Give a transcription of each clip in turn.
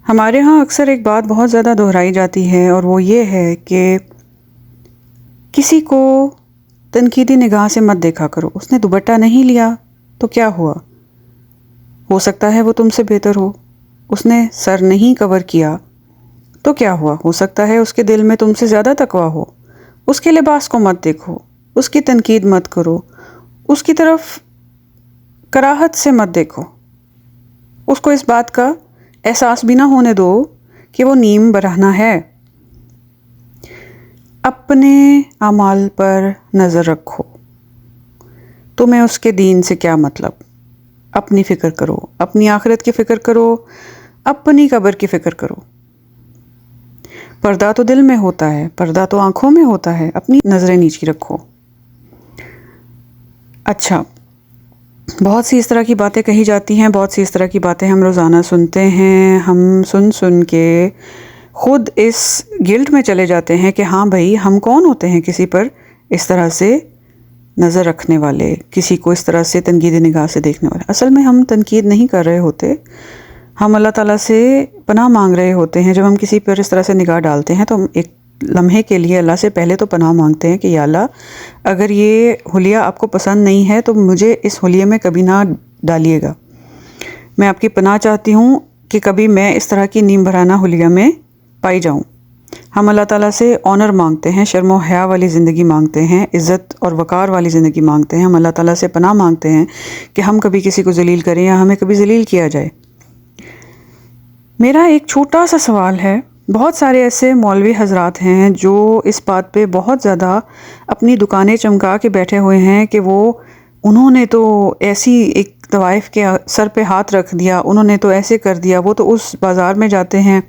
ہمارے ہاں اکثر ایک بات بہت زیادہ دہرائی جاتی ہے اور وہ یہ ہے کہ کسی کو تنقیدی نگاہ سے مت دیکھا کرو. اس نے دوپٹہ نہیں لیا تو کیا ہوا؟ ہو سکتا ہے وہ تم سے بہتر ہو. اس نے سر نہیں کور کیا تو کیا ہوا؟ ہو سکتا ہے اس کے دل میں تم سے زیادہ تقویٰ ہو. اس کے لباس کو مت دیکھو، اس کی تنقید مت کرو، اس کی طرف کراہت سے مت دیکھو. اس کو اس بات کا احساس بھی نہ ہونے دو کہ وہ نیم برہنہ ہے. اپنے اعمال پر نظر رکھو. تمہیں اس کے دین سے کیا مطلب؟ اپنی فکر کرو، اپنی آخرت کی فکر کرو، اپنی قبر کی فکر کرو. پردہ تو دل میں ہوتا ہے، پردہ تو آنکھوں میں ہوتا ہے. اپنی نظریں نیچی رکھو. اچھا، بہت سی اس طرح کی باتیں کہی جاتی ہیں، بہت سی اس طرح کی باتیں ہم روزانہ سنتے ہیں. ہم سن کے خود اس گلٹ میں چلے جاتے ہیں کہ ہاں بھائی، ہم کون ہوتے ہیں کسی پر اس طرح سے نظر رکھنے والے، کسی کو اس طرح سے تنقیدی نگاہ سے دیکھنے والے. اصل میں ہم تنقید نہیں کر رہے ہوتے، ہم اللہ تعالیٰ سے پناہ مانگ رہے ہوتے ہیں. جب ہم کسی پر اس طرح سے نگاہ ڈالتے ہیں تو ہم ایک لمحے کے لیے اللہ سے پہلے تو پناہ مانگتے ہیں کہ یا اللہ، اگر یہ حلیہ آپ کو پسند نہیں ہے تو مجھے اس حلیے میں کبھی نہ ڈالیے گا. میں آپ کی پناہ چاہتی ہوں کہ کبھی میں اس طرح کی نیم بھرانہ حلیہ میں پائی جاؤں. ہم اللہ تعالیٰ سے آنر مانگتے ہیں، شرم و حیا والی زندگی مانگتے ہیں، عزت اور وقار والی زندگی مانگتے ہیں. ہم اللہ تعالیٰ سے پناہ مانگتے ہیں کہ ہم کبھی کسی کو ذلیل کریں یا ہمیں کبھی ذلیل کیا جائے. میرا ایک چھوٹا سا سوال ہے. بہت سارے ایسے مولوی حضرات ہیں جو اس بات پہ بہت زیادہ اپنی دکانیں چمکا کے بیٹھے ہوئے ہیں کہ انہوں نے تو ایسی ایک طوائف کے سر پہ ہاتھ رکھ دیا، انہوں نے تو ایسے کر دیا. وہ تو اس بازار میں جاتے ہیں،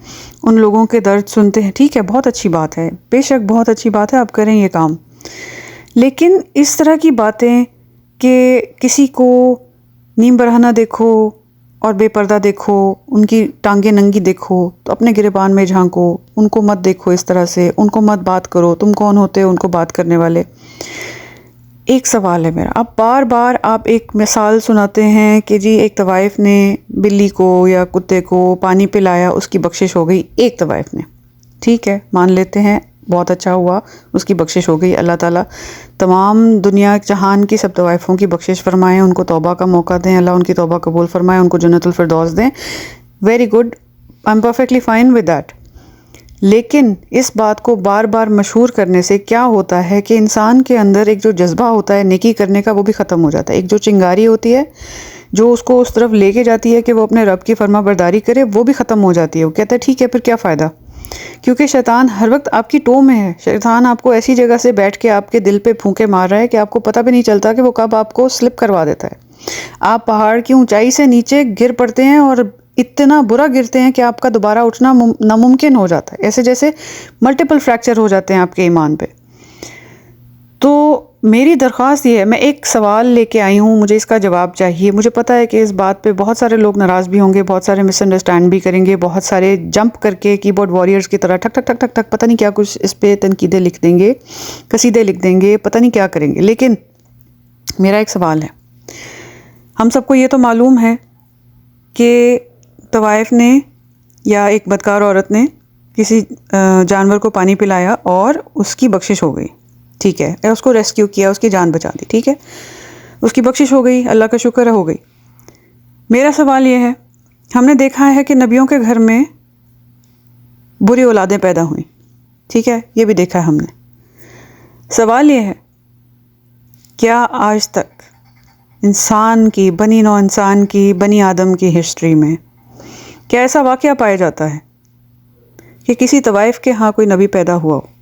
ان لوگوں کے درد سنتے ہیں. ٹھیک ہے، بہت اچھی بات ہے، بے شک بہت اچھی بات ہے، آپ کریں یہ کام. لیکن اس طرح کی باتیں کہ کسی کو نیم برہنہ دیکھو اور بے پردہ دیکھو، ان کی ٹانگیں ننگی دیکھو تو اپنے گریبان میں جھانکو، ان کو مت دیکھو اس طرح سے، ان کو مت بات کرو. تم کون ہوتے ہو ان کو بات کرنے والے؟ ایک سوال ہے میرا. آپ بار بار ایک مثال سناتے ہیں کہ جی ایک طوائف نے بلی کو یا کتے کو پانی پلایا، اس کی بخشش ہو گئی. ایک طوائف نے، ٹھیک ہے، مان لیتے ہیں، بہت اچھا ہوا، اس کی بخشش ہو گئی. اللہ تعالیٰ تمام دنیا جہان کی سب طوائفوں کی بخشش فرمائیں، ان کو توبہ کا موقع دیں، اللہ ان کی توبہ قبول فرمائے، ان کو جنت الفردوس دیں. Very good, I am perfectly fine with that. لیکن اس بات کو بار بار مشہور کرنے سے کیا ہوتا ہے کہ انسان کے اندر ایک جو جذبہ ہوتا ہے نیکی کرنے کا، وہ بھی ختم ہو جاتا ہے. ایک جو چنگاری ہوتی ہے جو اس کو اس طرف لے کے جاتی ہے کہ وہ اپنے رب کی فرما برداری کرے، وہ بھی ختم ہو جاتی ہے. وہ کہتا ہے ٹھیک ہے، پھر کیا فائدہ؟ کیونکہ شیطان ہر وقت آپ کی ٹو میں ہے. شیطان آپ کو ایسی جگہ سے بیٹھ کے آپ کے دل پہ پھونکے مار رہا ہے کہ آپ کو پتہ بھی نہیں چلتا کہ وہ کب آپ کو سلپ کروا دیتا ہے. آپ پہاڑ کی اونچائی سے نیچے گر پڑتے ہیں اور اتنا برا گرتے ہیں کہ آپ کا دوبارہ اٹھنا ناممکن ہو جاتا ہے. ایسے جیسے ملٹیپل فریکچر ہو جاتے ہیں آپ کے ایمان پہ. تو میری درخواست یہ ہے، میں ایک سوال لے کے آئی ہوں، مجھے اس کا جواب چاہیے. مجھے پتہ ہے کہ اس بات پہ بہت سارے لوگ ناراض بھی ہوں گے، بہت سارے مس انڈرسٹینڈ بھی کریں گے، بہت سارے جمپ کر کے کی بورڈ وارئرز کی طرح ٹھک ٹھک ٹھک ٹھک ٹھک پتہ نہیں کیا کچھ اس پہ تنقیدیں لکھ دیں گے، قصیدے لکھ دیں گے، پتہ نہیں کیا کریں گے. لیکن میرا ایک سوال ہے. ہم سب کو یہ تو معلوم ہے کہ طوائف نے یا ایک بدکار عورت نے کسی جانور کو پانی پلایا اور اس کی بخشش ہو گئی. ٹھیک ہے، اس کو ریسکیو کیا، اس کی جان بچا دی. ٹھیک ہے، اس کی بخشش ہو گئی، اللہ کا شکر ہے، ہو گئی. میرا سوال یہ ہے، ہم نے دیکھا ہے کہ نبیوں کے گھر میں بری اولادیں پیدا ہوئیں. ٹھیک ہے، یہ بھی دیکھا ہے ہم نے. سوال یہ ہے، کیا آج تک انسان کی، بنی نوع انسان کی، بنی آدم کی ہسٹری میں کیا ایسا واقعہ پایا جاتا ہے کہ کسی طوائف کے ہاں کوئی نبی پیدا ہوا ہو؟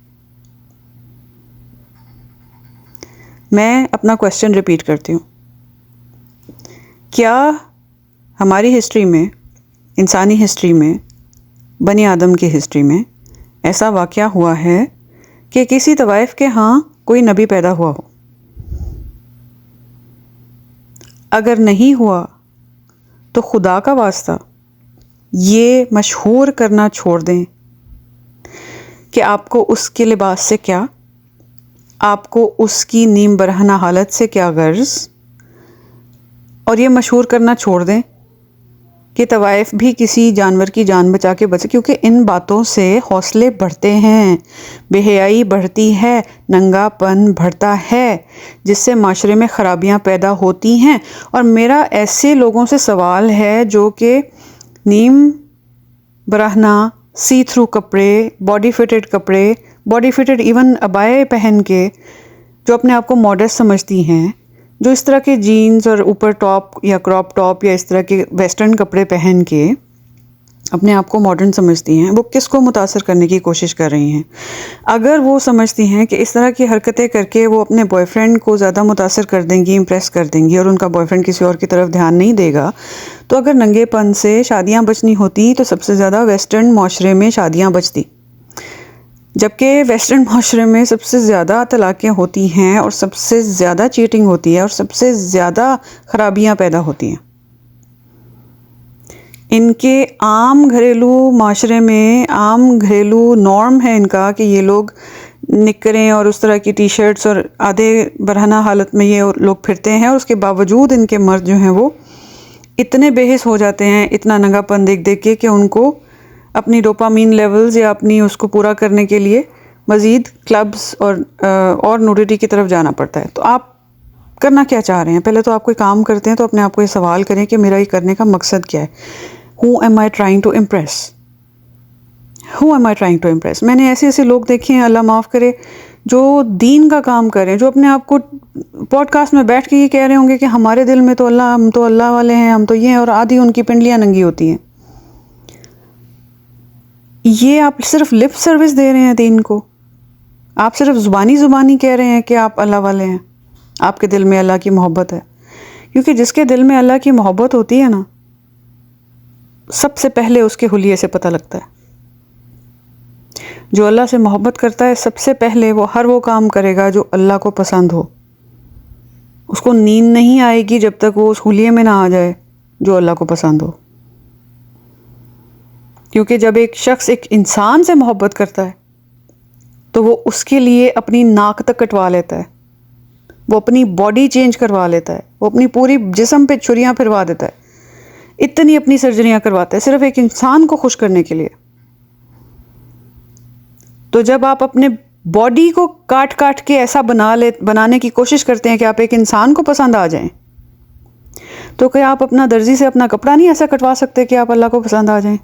میں اپنا کویسچن ریپیٹ کرتی ہوں. کیا ہماری ہسٹری میں، انسانی ہسٹری میں، بنی آدم کی ہسٹری میں ایسا واقعہ ہوا ہے کہ کسی طوائف کے ہاں کوئی نبی پیدا ہوا ہو؟ اگر نہیں ہوا تو خدا کا واسطہ یہ مشہور کرنا چھوڑ دیں کہ آپ کو اس کے لباس سے کیا، آپ کو اس کی نیم برہنہ حالت سے کیا غرض، اور یہ مشہور کرنا چھوڑ دیں کہ طوائف بھی کسی جانور کی جان بچا کے بچے، کیونکہ ان باتوں سے حوصلے بڑھتے ہیں، بے حیائی بڑھتی ہے، ننگا پن بڑھتا ہے، جس سے معاشرے میں خرابیاں پیدا ہوتی ہیں۔ اور میرا ایسے لوگوں سے سوال ہے جو کہ نیم برہنہ سی تھرو کپڑے، باڈی فٹڈ کپڑے، باڈی فٹڈ ایون ابائے پہن کے، جو اپنے آپ کو ماڈسٹ سمجھتی ہیں، جو اس طرح کے جینز اور اوپر ٹاپ یا کراپ ٹاپ یا اس طرح کے ویسٹرن کپڑے پہن کے اپنے آپ کو ماڈرن سمجھتی ہیں، وہ کس کو متاثر کرنے کی کوشش کر رہی ہیں؟ اگر وہ سمجھتی ہیں کہ اس طرح کی حرکتیں کر کے وہ اپنے بوائے فرینڈ کو زیادہ متاثر کر دیں گی، امپریس کر دیں گی، اور ان کا بوائے فرینڈ کسی اور کی طرف دھیان نہیں دے گا، تو اگر ننگے پن سے شادیاں بچنی ہوتی تو سب سے زیادہ ویسٹرن معاشرے میں شادیاں بچتی، جبکہ ویسٹرن معاشرے میں سب سے زیادہ طلاقیں ہوتی ہیں اور سب سے زیادہ چیٹنگ ہوتی ہے اور سب سے زیادہ خرابیاں پیدا ہوتی ہیں۔ ان کے عام گھریلو معاشرے میں عام گھریلو نارم ہے ان کا کہ یہ لوگ نکریں اور اس طرح کی ٹی شرٹس اور آدھے برہنہ حالت میں یہ لوگ پھرتے ہیں، اور اس کے باوجود ان کے مرد جو ہیں وہ اتنے بے حس ہو جاتے ہیں اتنا ننگا پن دیکھ دیکھ کے کہ ان کو اپنی ڈوپامین لیولز یا اپنی اس کو پورا کرنے کے لیے مزید کلبز اور نوڈیٹی کی طرف جانا پڑتا ہے۔ تو آپ کرنا کیا چاہ رہے ہیں؟ پہلے تو آپ کوئی کام کرتے ہیں تو اپنے آپ کو یہ سوال کریں کہ میرا یہ کرنے کا مقصد کیا ہے؟ Who am I trying to impress? Who am I trying to impress? میں نے ایسے لوگ دیکھے ہیں، اللہ معاف کرے، جو دین کا کام کر رہے ہیں، جو اپنے آپ کو پوڈ کاسٹ میں بیٹھ کے یہ کہہ رہے ہوں گے کہ ہمارے دل میں تو اللہ، ہم تو اللہ والے ہیں، ہم تو یہ ہیں، اور آدھی ان کی پنڈلیاں ننگی ہوتی ہیں۔ یہ آپ صرف لپ سروس دے رہے ہیں دین کو، آپ صرف زبانی کہہ رہے ہیں کہ آپ اللہ والے ہیں، آپ کے دل میں اللہ کی محبت ہے، کیونکہ جس کے دل میں اللہ کی محبت ہوتی ہے نا، سب سے پہلے اس کے حلیے سے پتہ لگتا ہے۔ جو اللہ سے محبت کرتا ہے سب سے پہلے وہ ہر وہ کام کرے گا جو اللہ کو پسند ہو۔ اس کو نیند نہیں آئے گی جب تک وہ اس حلیے میں نہ آ جائے جو اللہ کو پسند ہو، کیونکہ جب ایک شخص ایک انسان سے محبت کرتا ہے تو وہ اس کے لیے اپنی ناک تک کٹوا لیتا ہے، وہ اپنی باڈی چینج کروا لیتا ہے، وہ اپنی پوری جسم پہ چھریاں پھروا دیتا ہے، اتنی اپنی سرجریاں کرواتا ہے صرف ایک انسان کو خوش کرنے کے لیے۔ تو جب آپ اپنے باڈی کو کاٹ کاٹ کے ایسا بنانے کی کوشش کرتے ہیں کہ آپ ایک انسان کو پسند آ جائیں، تو کیا آپ اپنا درزی سے اپنا کپڑا نہیں ایسا کٹوا سکتے کہ آپ اللہ کو پسند آ جائیں؟